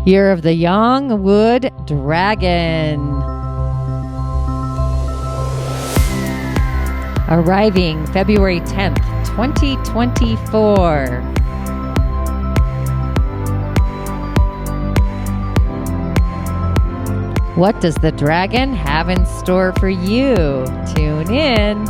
Year of the Young Wood Dragon. Arriving February 10th, 2024. What does the dragon have in store for you? Tune in.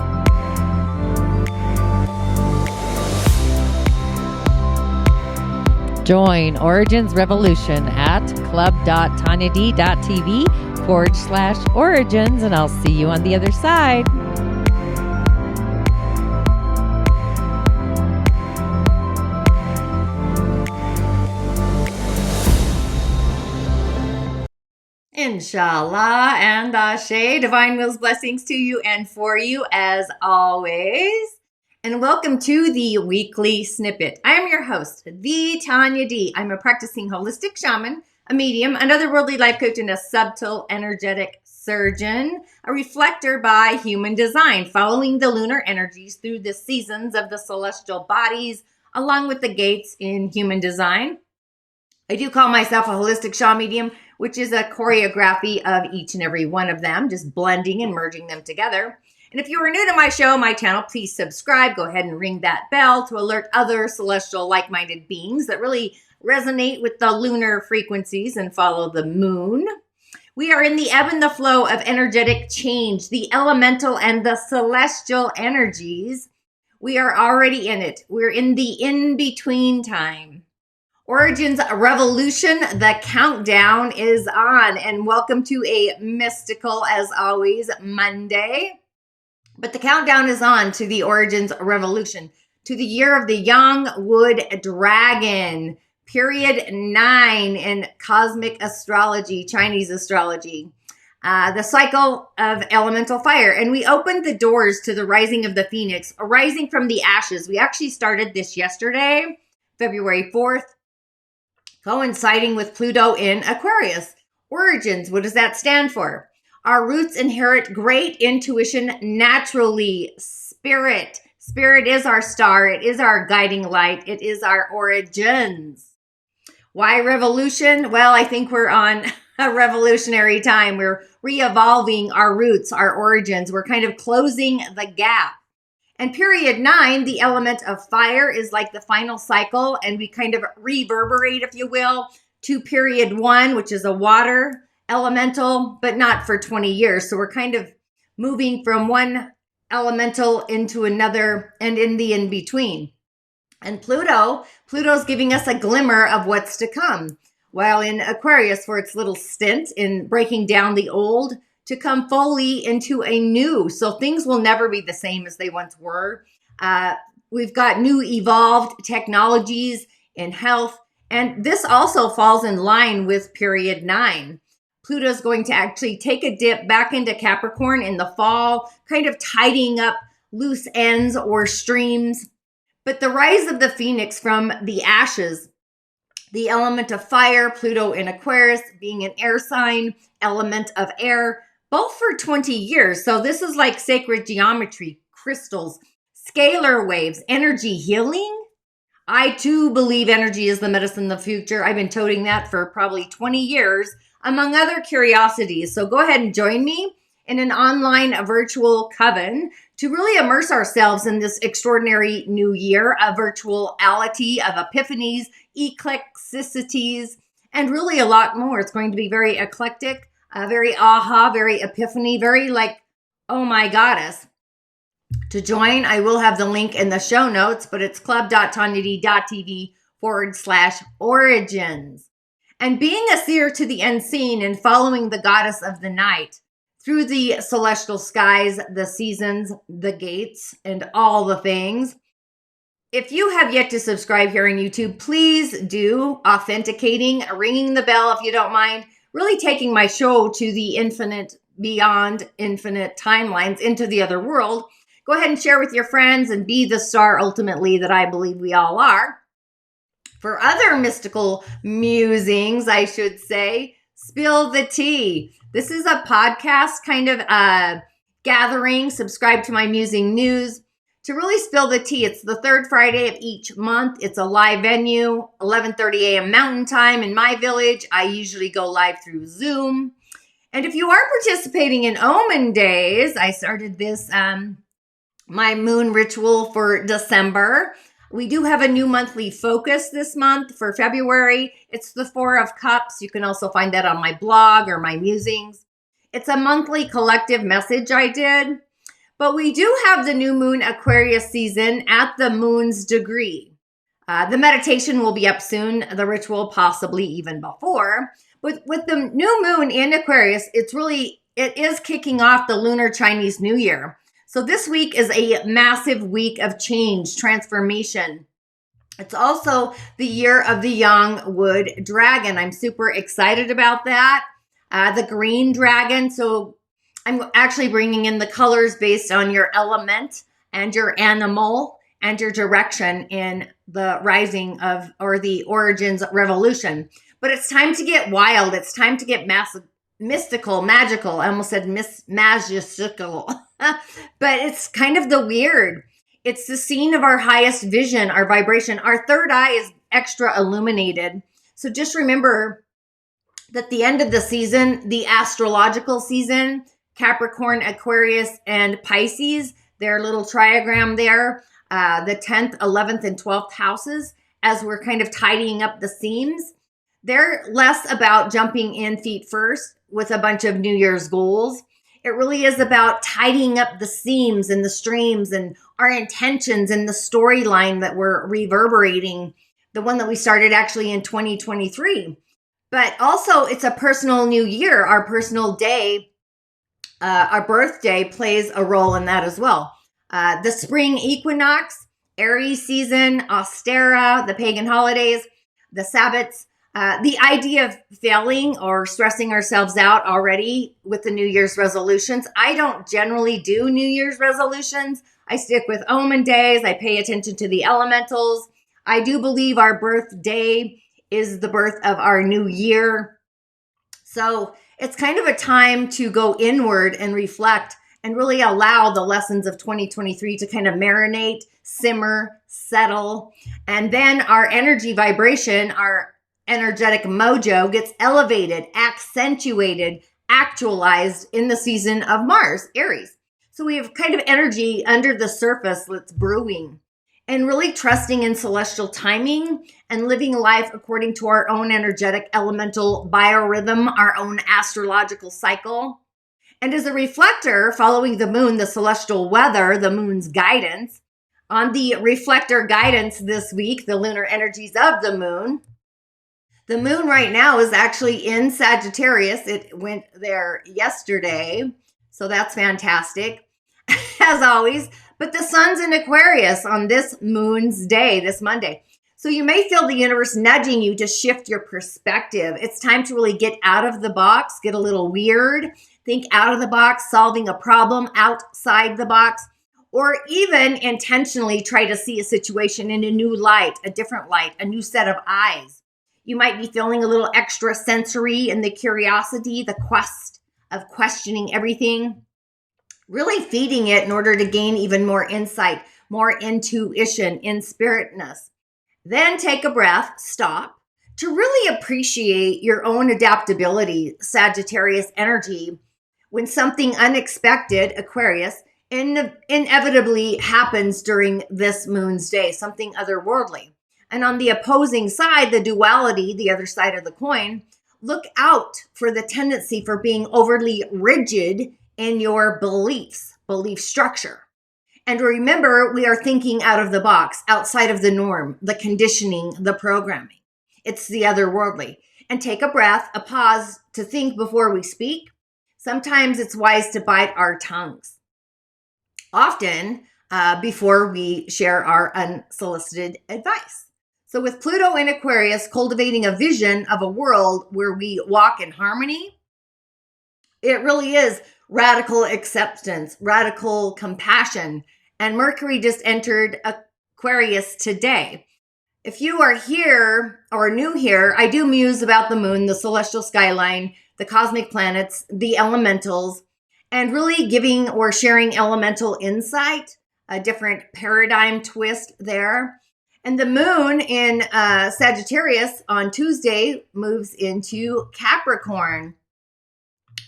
Join Origins Revolution at club.tonyad.tv/origins, and I'll see you on the other side. Inshallah and Ashe, divine wills, blessings to you and for you as always. And welcome to the weekly snippet. I am your host, the Tonya D. I'm a practicing holistic shaman, a medium, an otherworldly life coach, and a subtle energetic surgeon, a reflector by human design, following the lunar energies through the seasons of the celestial bodies, along with the gates in human design. I do call myself a holistic shaman medium, which is a choreography of each and every one of them, just blending and merging them together. And if you are new to my show, my channel, please subscribe. Go ahead and ring that bell to alert other celestial like-minded beings that really resonate with the lunar frequencies and follow the moon. We are in the ebb and the flow of energetic change, the elemental and the celestial energies. We are already in it. We're in the in-between time. Origins Revolution, the countdown is on. And welcome to a mystical, as always, Monday. But the countdown is on to the Origins Revolution, to the year of the Young Wood Dragon, period 9 in cosmic astrology, Chinese astrology, the cycle of elemental fire. And we opened the doors to the rising of the phoenix, arising from the ashes. We actually started this yesterday, February 4th, coinciding with Pluto in Aquarius. Origins, what does that stand for? Our roots inherit great intuition naturally. Spirit. Spirit is our star. It is our guiding light. It is our origins. Why revolution? Well, I think we're on a revolutionary time. We're re-evolving our roots, our origins. We're kind of closing the gap. And period 9, the element of fire, is like the final cycle. And we kind of reverberate, if you will, to period 1, which is a water elemental, but not for 20 years. So we're kind of moving from one elemental into another and in the in-between. And Pluto's giving us a glimmer of what's to come. While in Aquarius, for its little stint in breaking down the old to come fully into a new. So things will never be the same as they once were. We've got new evolved technologies in health. And this also falls in line with period 9. Pluto's going to actually take a dip back into Capricorn in the fall, kind of tidying up loose ends or streams. But the rise of the phoenix from the ashes, the element of fire, Pluto in Aquarius being an air sign, element of air, both for 20 years. So this is like sacred geometry, crystals, scalar waves, energy healing. I too believe energy is the medicine of the future. I've been toting that for probably 20 years. Among other curiosities. So go ahead and join me in an online virtual coven to really immerse ourselves in this extraordinary new year, a virtuality of epiphanies, eclecticities, and really a lot more. It's going to be very eclectic, very aha, very epiphany, very like, oh my goddess. To join, I will have the link in the show notes, but it's club.tonyad.tv/origins. And being a seer to the unseen and following the goddess of the night through the celestial skies, the seasons, the gates, and all the things. If you have yet to subscribe here on YouTube, please do. Authenticating, ringing the bell if you don't mind. Really taking my show to the infinite, beyond infinite timelines, into the other world. Go ahead and share with your friends and be the star ultimately that I believe we all are. For other mystical musings, I should say, spill the tea. This is a podcast kind of gathering. Subscribe to my musing news. To really spill the tea, it's the third Friday of each month. It's a live venue, 11:30 a.m. Mountain Time in my village. I usually go live through Zoom. And if you are participating in Omen Days, I started this, my moon ritual for December. We do have a new monthly focus this month for February. It's the Four of Cups. You can also find that on my blog or my musings. It's a monthly collective message I did. But we do have the new moon Aquarius season at the moon's degree. The meditation will be up soon, the ritual possibly even before. But with the new moon in Aquarius, it is kicking off the Lunar Chinese New Year. So this week is a massive week of change, transformation. It's also the year of the young wood dragon. I'm super excited about that. The green dragon. So I'm actually bringing in the colors based on your element and your animal and your direction in the rising of, or the origins revolution. But it's time to get wild. It's time to get mystical, magical. I almost said magical. But it's kind of the weird. It's the scene of our highest vision, our vibration. Our third eye is extra illuminated. So just remember that the end of the season, the astrological season, Capricorn, Aquarius, and Pisces, their little triagram there, the 10th, 11th, and 12th houses, as we're kind of tidying up the seams. They're less about jumping in feet first with a bunch of New Year's goals. It really is about tidying up the seams and the streams and our intentions and the storyline that we're reverberating, the one that we started actually in 2023. But also, it's a personal new year, our personal day. Our birthday plays a role in that as well. The spring equinox, Aries season, Ostera, the pagan holidays, the Sabbats, the idea of failing or stressing ourselves out already with the New Year's resolutions. I don't generally do New Year's resolutions. I stick with Omen days. I pay attention to the elementals. I do believe our birthday is the birth of our new year. So it's kind of a time to go inward and reflect and really allow the lessons of 2023 to kind of marinate, simmer, settle. And then our energy vibration, our energetic mojo gets elevated, accentuated, actualized in the season of Mars, Aries. So we have kind of energy under the surface that's brewing. And really trusting in celestial timing and living life according to our own energetic elemental biorhythm, our own astrological cycle. And as a reflector, following the moon, the celestial weather, the moon's guidance, on the reflector guidance this week, the lunar energies of the moon right now is actually in Sagittarius. It went there yesterday, so that's fantastic, as always. But the sun's in Aquarius on this moon's day, this Monday. So you may feel the universe nudging you to shift your perspective. It's time to really get out of the box, get a little weird, think out of the box, solving a problem outside the box, or even intentionally try to see a situation in a new light, a different light, a new set of eyes. You might be feeling a little extra sensory in the curiosity, the quest of questioning everything. Really feeding it in order to gain even more insight, more intuition, inspiritness. Then take a breath, stop, to really appreciate your own adaptability, Sagittarius energy, when something unexpected, Aquarius, inevitably happens during this moon's day, something otherworldly. And on the opposing side, the duality, the other side of the coin, look out for the tendency for being overly rigid in your beliefs, belief structure. And remember, we are thinking out of the box, outside of the norm, the conditioning, the programming. It's the otherworldly. And take a breath, a pause to think before we speak. Sometimes it's wise to bite our tongues. Often before we share our unsolicited advice. So with Pluto in Aquarius, cultivating a vision of a world where we walk in harmony, it really is radical acceptance, radical compassion. And Mercury just entered Aquarius today. If you are here or new here, I do muse about the moon, the celestial skyline, the cosmic planets, the elementals, and really giving or sharing elemental insight a different paradigm twist there. And the moon in Sagittarius on Tuesday moves into Capricorn.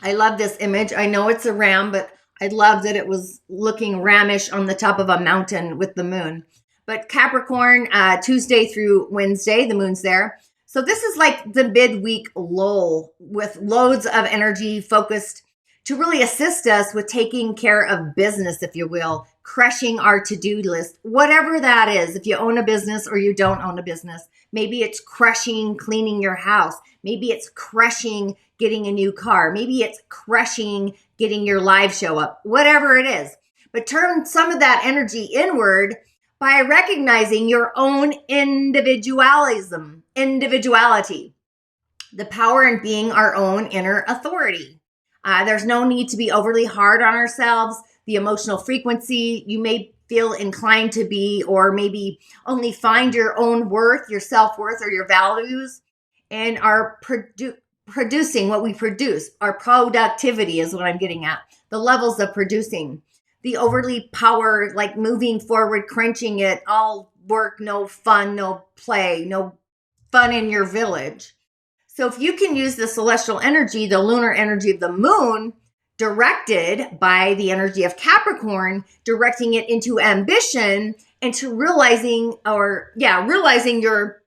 I love this image. I know it's a ram, but I love that it was looking ramish on the top of a mountain with the moon. But Capricorn, Tuesday through Wednesday, the moon's there. So this is like the midweek lull with loads of energy focused to really assist us with taking care of business, if you will, crushing our to-do list, whatever that is. If you own a business or you don't own a business, maybe it's crushing cleaning your house. Maybe it's crushing getting a new car. Maybe it's crushing getting your live show up, whatever it is. But turn some of that energy inward by recognizing your own individuality, the power in being our own inner authority. There's no need to be overly hard on ourselves. The emotional frequency you may feel inclined to be, or maybe only find your own worth, your self-worth, or your values, and are producing what we produce. Our productivity is what I'm getting at. The levels of producing. The overly power, like moving forward, crunching it, all work, no fun, no play, no fun in your village. So if you can use the celestial energy, the lunar energy of the moon, directed by the energy of Capricorn, directing it into ambition and to realizing your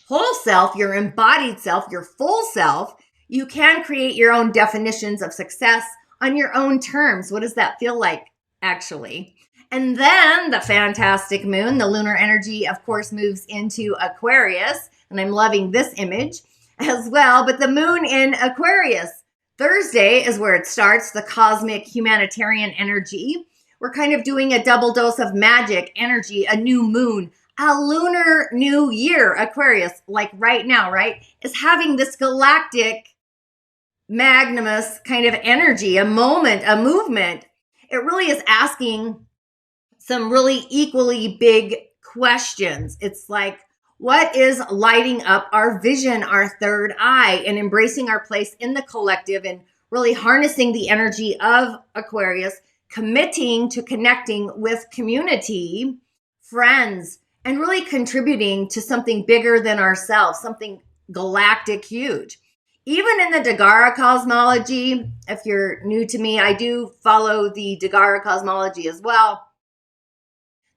whole self, your embodied self, your full self, you can create your own definitions of success on your own terms. What does that feel like, actually? And then the fantastic moon, the lunar energy, of course, moves into Aquarius. And I'm loving this image as well. But the moon in Aquarius, Thursday is where it starts, the cosmic humanitarian energy. We're kind of doing a double dose of magic energy, a new moon, a lunar new year. Aquarius, like right now, right, is having this galactic, magnanimous kind of energy, a moment, a movement. It really is asking some really equally big questions. It's like, what is lighting up our vision, our third eye, and embracing our place in the collective and really harnessing the energy of Aquarius, committing to connecting with community, friends, and really contributing to something bigger than ourselves, something galactic huge. Even in the doTERRA cosmology, if you're new to me, I do follow the doTERRA cosmology as well.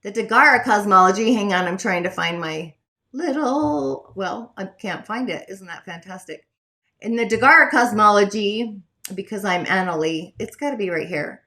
The doTERRA cosmology, hang on, I'm trying to find my I can't find it. Isn't that fantastic? In the doTERRA cosmology, because I'm Annalie, it's got to be right here.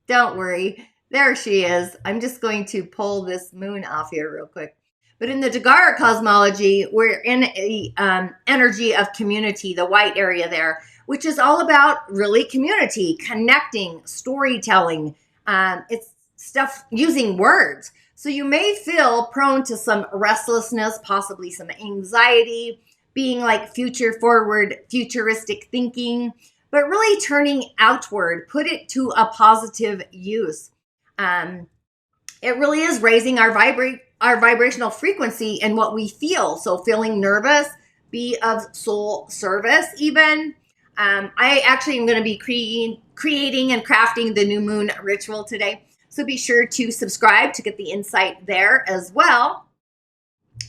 Don't worry. There she is. I'm just going to pull this moon off here real quick. But in the doTERRA cosmology, we're in the energy of community, the white area there, which is all about really community, connecting, storytelling. It's stuff using words. So you may feel prone to some restlessness, possibly some anxiety, being like future forward, futuristic thinking, but really turning outward, put it to a positive use. It really is raising our vibrational frequency and what we feel. So feeling nervous, be of soul service even. I actually am going to be creating and crafting the new moon ritual today. So be sure to subscribe to get the insight there as well.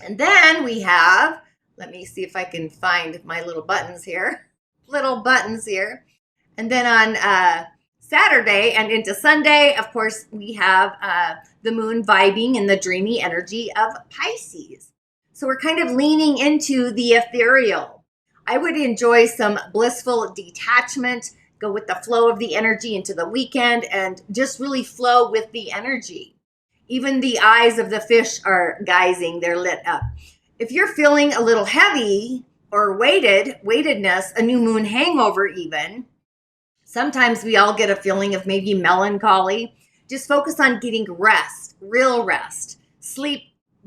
And then we have, let me see if I can find my little buttons here. And then on Saturday and into Sunday, of course, we have the moon vibing in the dreamy energy of Pisces. So we're kind of leaning into the ethereal. I would enjoy some blissful detachment, go with the flow of the energy into the weekend and just really flow with the energy. Even the eyes of the fish are geysing, they're lit up. If you're feeling a little heavy or weightedness, a new moon hangover even, sometimes we all get a feeling of maybe melancholy. Just focus on getting rest, real rest. Sleep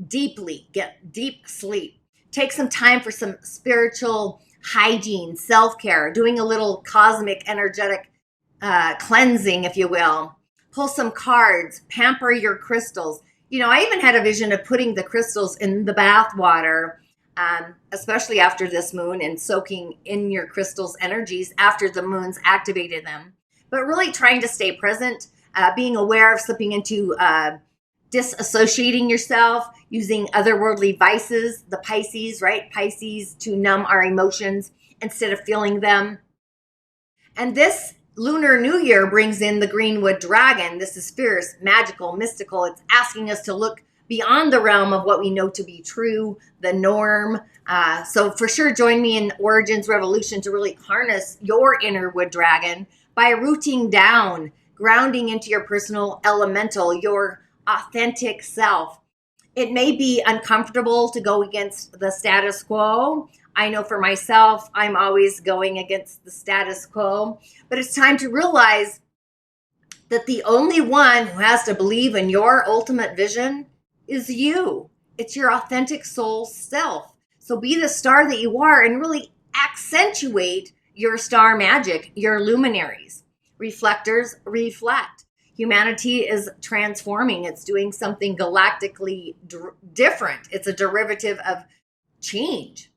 deeply, get deep sleep. Take some time for some spiritual hygiene, self-care, doing a little cosmic energetic cleansing, if you will. Pull some cards, pamper your crystals. You know, I even had a vision of putting the crystals in the bath water, especially after this moon, and soaking in your crystals' energies after the moon's activated them. But really trying to stay present, being aware of slipping into disassociating yourself, using otherworldly vices, the Pisces, right? Pisces to numb our emotions instead of feeling them. And this Lunar New Year brings in the Greenwood Dragon. This is fierce, magical, mystical. It's asking us to look beyond the realm of what we know to be true, the norm. So for sure, join me in Origins Revolution to really harness your inner wood dragon by rooting down, grounding into your personal elemental, your authentic self. It may be uncomfortable to go against the status quo. I know for myself, I'm always going against the status quo, but it's time to realize that the only one who has to believe in your ultimate vision is you. It's your authentic soul self. So be the star that you are and really accentuate your star magic, your luminaries. Reflectors reflect. Humanity is transforming. It's doing something galactically different. It's a derivative of change,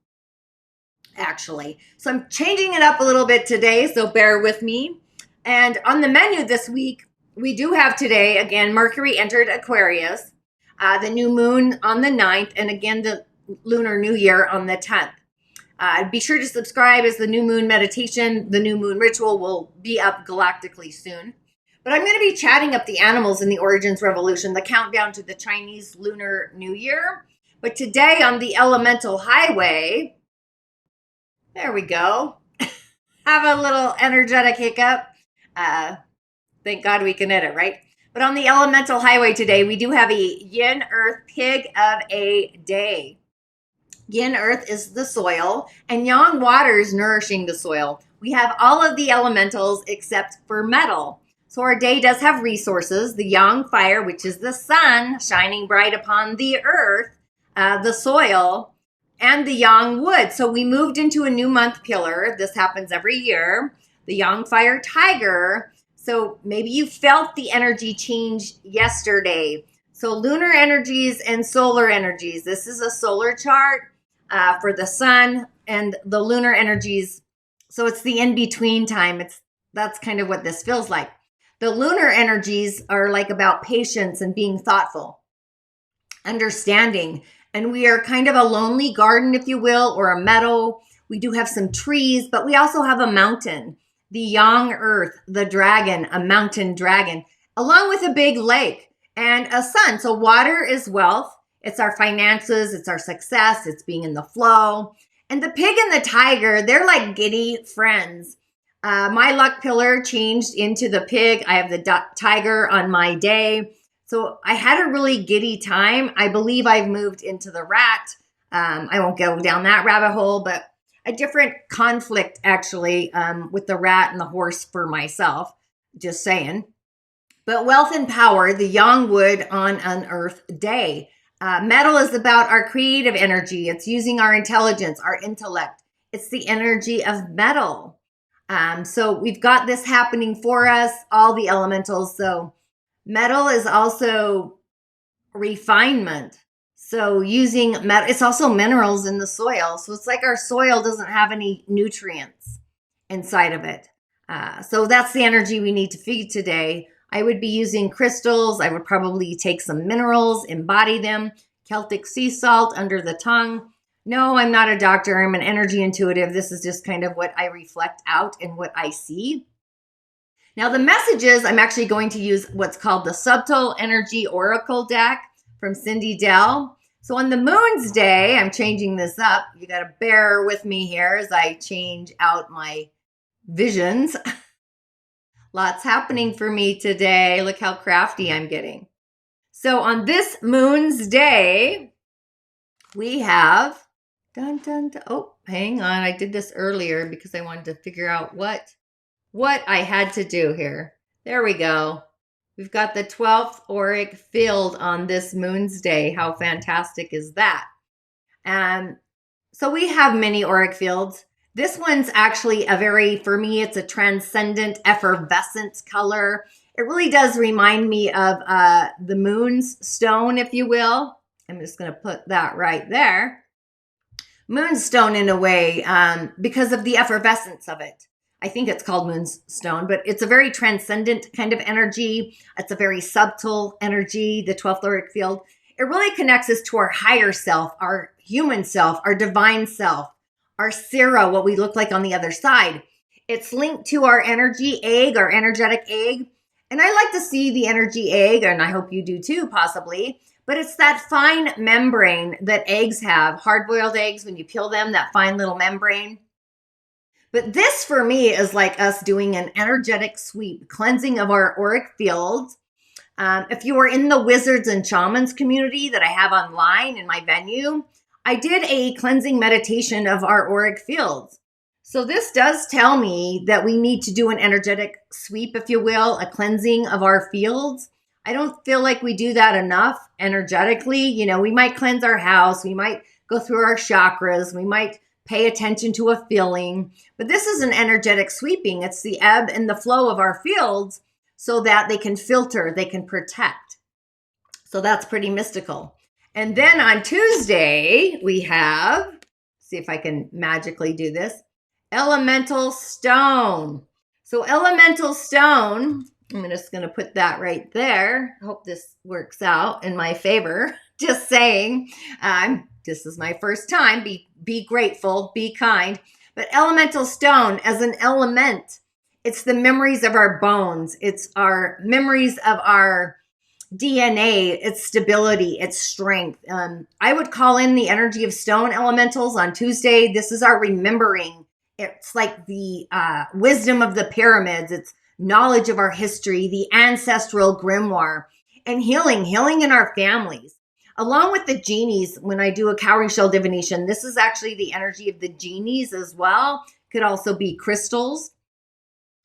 actually. So I'm changing it up a little bit today, so bear with me. And on the menu this week, we do have today, again, Mercury entered Aquarius, the new moon on the 9th, and again, the Lunar New Year on the 10th. Be sure to subscribe as the new moon meditation, the new moon ritual will be up galactically soon. But I'm going to be chatting up the animals in the Origins Revolution, the countdown to the Chinese Lunar New Year. But today on the Elemental Highway, there we go. Have a little energetic hiccup. Thank God we can edit, right? But on the Elemental Highway today, we do have a Yin Earth Pig of a day. Yin Earth is the soil, and Yang water is nourishing the soil. We have all of the elementals except for metal. So our day does have resources, the Yang fire, which is the sun shining bright upon the earth, the soil, and the Yang wood. So we moved into a new month pillar. This happens every year. The Yang fire tiger. So maybe you felt the energy change yesterday. So lunar energies and solar energies. This is a solar chart for the sun and the lunar energies. So it's the in-between time. That's kind of what this feels like. The lunar energies are like about patience and being thoughtful, understanding. And we are kind of a lonely garden, if you will, or a meadow. We do have some trees, but we also have a mountain, the Yang Earth, the dragon, a mountain dragon, along with a big lake and a sun. So water is wealth. It's our finances. It's our success. It's being in the flow. And the pig and the tiger, they're like giddy friends. My luck pillar changed into the pig. I have the tiger on my day. So I had a really giddy time. I believe I've moved into the rat. I won't go down that rabbit hole, but a different conflict actually with the rat and the horse for myself. Just saying. But wealth and power, the Yang wood on an Earth day. Metal is about our creative energy. It's using our intelligence, our intellect. It's the energy of metal. So we've got this happening for us, all the elementals. So metal is also refinement. So using metal, it's also minerals in the soil. So it's like our soil doesn't have any nutrients inside of it. So that's the energy we need to feed today. I would be using crystals. I would probably take some minerals, embody them, Celtic sea salt under the tongue. No, I'm not a doctor. I'm an energy intuitive. This is just kind of what I reflect out and what I see. Now, the messages, I'm actually going to use what's called the Subtle Energy Oracle deck from Cindy Dell. So on the moon's day, I'm changing this up. You got to bear with me here as I change out my visions. Lots happening for me today. Look how crafty I'm getting. So on this moon's day, we have, dun, dun, dun. Oh, hang on. I did this earlier because I wanted to figure out what I had to do here. There we go. We've got the 12th auric field on this moon's day. How fantastic is that? So we have many auric fields. This one's actually for me, it's a transcendent, effervescent color. It really does remind me of the moon's stone, if you will. I'm just going to put that right there. Moonstone in a way, because of the effervescence of it. I think it's called moonstone, but it's a very transcendent kind of energy. It's a very subtle energy, the 12th auric field. It really connects us to our higher self, our human self, our divine self, our Sira, what we look like on the other side. It's linked to our energy egg, our energetic egg. And I like to see the energy egg, and I hope you do too, possibly. But it's that fine membrane that eggs have, hard-boiled eggs, when you peel them, that fine little membrane. But this for me is like us doing an energetic sweep, cleansing of our auric fields. If you are in the wizards and shamans community that I have online in my venue, I did a cleansing meditation of our auric fields. So this does tell me that we need to do an energetic sweep, if you will, a cleansing of our fields. I don't feel like we do that enough energetically. You know, we might cleanse our house. We might go through our chakras. We might pay attention to a feeling. But this is an energetic sweeping. It's the ebb and the flow of our fields so that they can filter, they can protect. So that's pretty mystical. And then on Tuesday, we have, see if I can magically do this, elemental stone. So elemental stone, I'm just going to put that right there. I hope this works out in my favor. Just saying, this is my first time. Be grateful, be kind. But elemental stone as an element, it's the memories of our bones. It's our memories of our DNA, its stability, its strength. I would call in the energy of stone elementals on Tuesday. This is our remembering. It's like the wisdom of the pyramids. It's knowledge of our history, the ancestral grimoire, and healing in our families. Along with the genies, when I do a cowrie shell divination, this is actually the energy of the genies as well. Could also be crystals.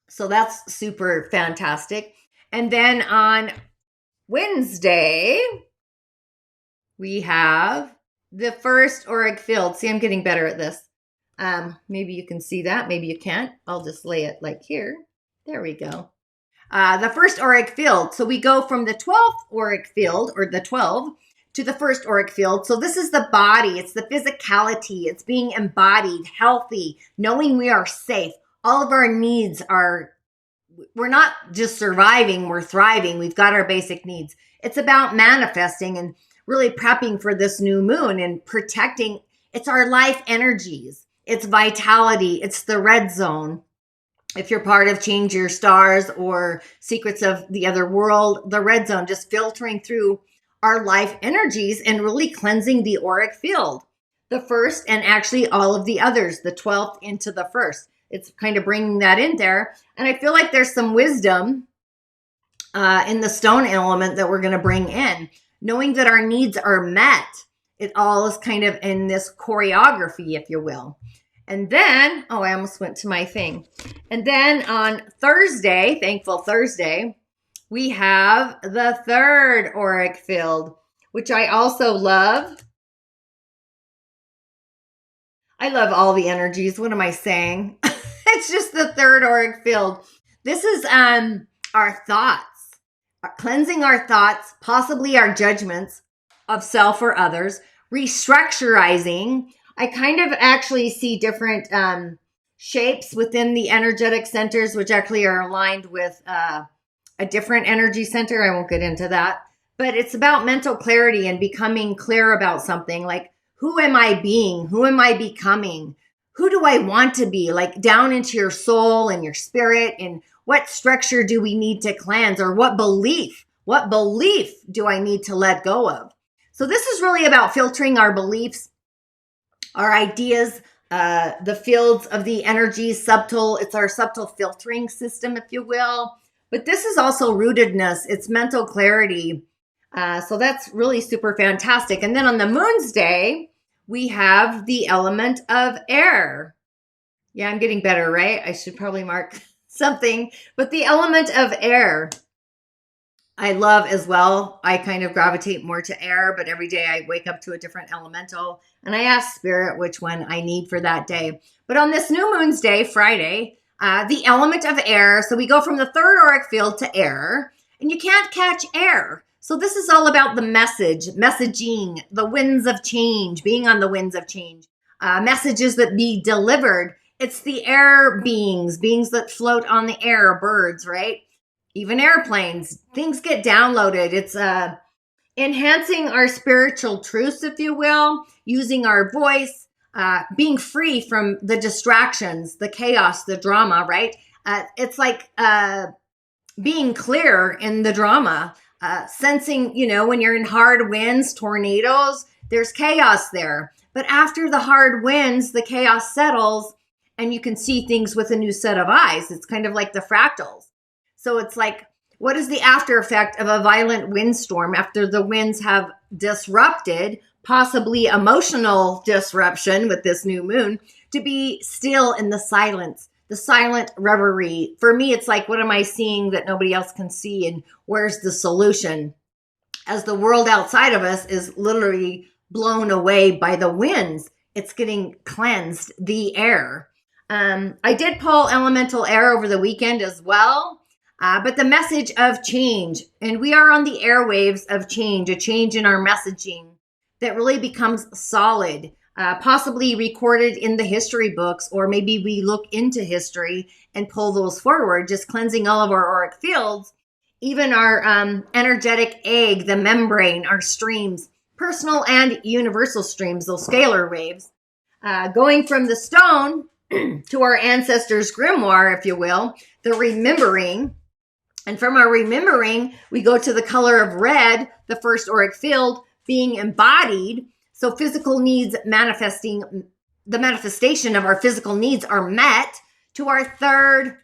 So that's super fantastic. And then on Wednesday, we have the first auric field. See, I'm getting better at this. Maybe you can see that. Maybe you can't. I'll just lay it like here. There we go. The first auric field. So we go from the 12th auric field, or the 12, to the first auric field. So this is the body. It's the physicality. It's being embodied, healthy, knowing we are safe. All of our needs are, we're not just surviving, we're thriving. We've got our basic needs. It's about manifesting and really prepping for this new moon and protecting. It's our life energies. It's vitality. It's the red zone. If you're part of Change Your Stars or Secrets of the Other World, the red zone, just filtering through our life energies and really cleansing the auric field. The first and actually all of the others, the 12th into the first. It's kind of bringing that in there. And I feel like there's some wisdom in the stone element that we're going to bring in. Knowing that our needs are met. It all is kind of in this choreography, if you will. And then, oh, I almost went to my thing. And then on Thursday, Thankful Thursday, we have the third auric field, which I also love. I love all the energies. What am I saying? It's just the third auric field. This is our thoughts, cleansing our thoughts, possibly our judgments of self or others, restructurizing. I kind of actually see different shapes within the energetic centers, which actually are aligned with a different energy center. I won't get into that, but it's about mental clarity and becoming clear about something like, who am I being? Who am I becoming? Who do I want to be? Like down into your soul and your spirit, and what structure do we need to cleanse, or what belief do I need to let go of? So this is really about filtering our beliefs, our ideas, the fields of the energy, subtle. It's our subtle filtering system, if you will. But this is also rootedness. It's mental clarity. So that's really super fantastic. And then on the moon's day, we have the element of air. Yeah, I'm getting better, right? I should probably mark something. But the element of air, I love as well. I kind of gravitate more to air, but every day I wake up to a different elemental. And I ask spirit which one I need for that day. But on this new moon's day, Friday, the element of air. So we go from the third auric field to air. And you can't catch air. So this is all about the messaging, the winds of change, being on the winds of change, messages that be delivered It's the air beings that float on the air, birds, right? Even airplanes, things get downloaded. It's enhancing our spiritual truths, if you will, using our voice, being free from the distractions, the chaos, the drama, right? It's like being clear in the drama, sensing, when you're in hard winds, tornadoes, there's chaos there. But after the hard winds, the chaos settles and you can see things with a new set of eyes. It's kind of like the fractals. So it's like, what is the after effect of a violent windstorm after the winds have disrupted, possibly emotional disruption with this new moon, to be still in the silence, the silent reverie? For me, it's like, what am I seeing that nobody else can see? And where's the solution? As the world outside of us is literally blown away by the winds, it's getting cleansed, the air. I did pull elemental air over the weekend as well. But the message of change, and we are on the airwaves of change, a change in our messaging that really becomes solid, possibly recorded in the history books, or maybe we look into history and pull those forward, just cleansing all of our auric fields, even our energetic egg, the membrane, our streams, personal and universal streams, those scalar waves, going from the stone to our ancestors' grimoire, if you will, the remembering. And from our remembering, we go to the color of red, the first auric field, being embodied. So physical needs manifesting, the manifestation of our physical needs are met, to our third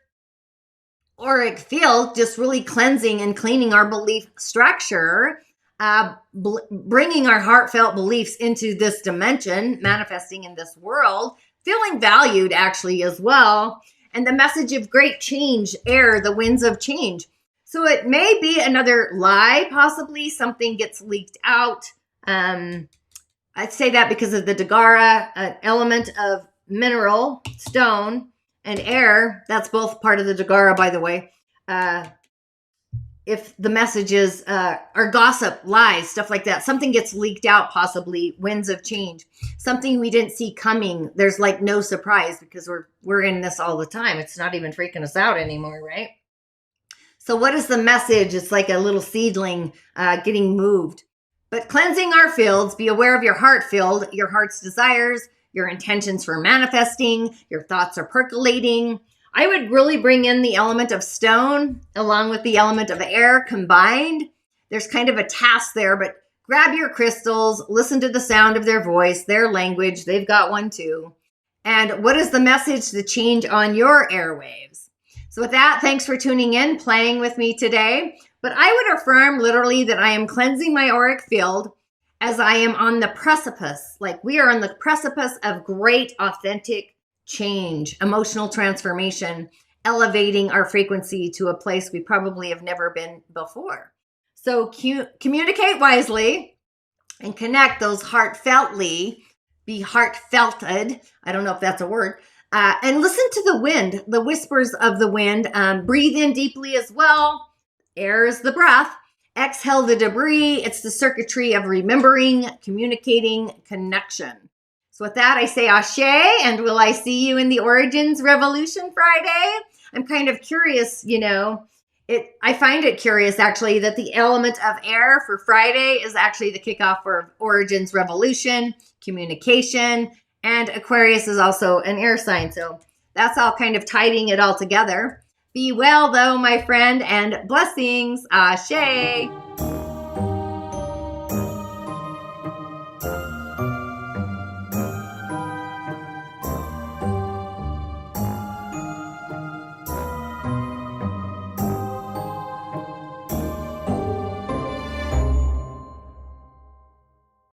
auric field, just really cleansing and cleaning our belief structure, bringing our heartfelt beliefs into this dimension, manifesting in this world, feeling valued actually as well. And the message of great change, air, the winds of change. So it may be another lie, possibly something gets leaked out. I'd say that because of the doTERRA, an element of mineral, stone, and air. That's both part of the doTERRA, by the way. If the messages are gossip, lies, stuff like that, something gets leaked out, possibly winds of change, something we didn't see coming. There's like no surprise because we're in this all the time. It's not even freaking us out anymore, right? So what is the message? It's like a little seedling getting moved. But cleansing our fields, be aware of your heart field, your heart's desires, your intentions for manifesting, your thoughts are percolating. I would really bring in the element of stone along with the element of air combined. There's kind of a task there, but grab your crystals, listen to the sound of their voice, their language. They've got one too. And what is the message to change on your airwaves? So with that, thanks for tuning in, playing with me today. But I would affirm literally that I am cleansing my auric field as I am on the precipice. Like we are on the precipice of great, authentic change, emotional transformation, elevating our frequency to a place we probably have never been before. So communicate wisely and connect those heartfeltly, be heartfelted. I don't know if that's a word. And listen to the wind, the whispers of the wind. Breathe in deeply as well. Air is the breath. Exhale the debris. It's the circuitry of remembering, communicating, connection. So with that, I say Ashe, and will I see you in the Origins Revolution Friday? I'm kind of curious, I find it curious actually that the element of air for Friday is actually the kickoff for Origins Revolution, communication, and Aquarius is also an air sign. So that's all kind of tidying it all together. Be well though, my friend, and blessings. Ashe.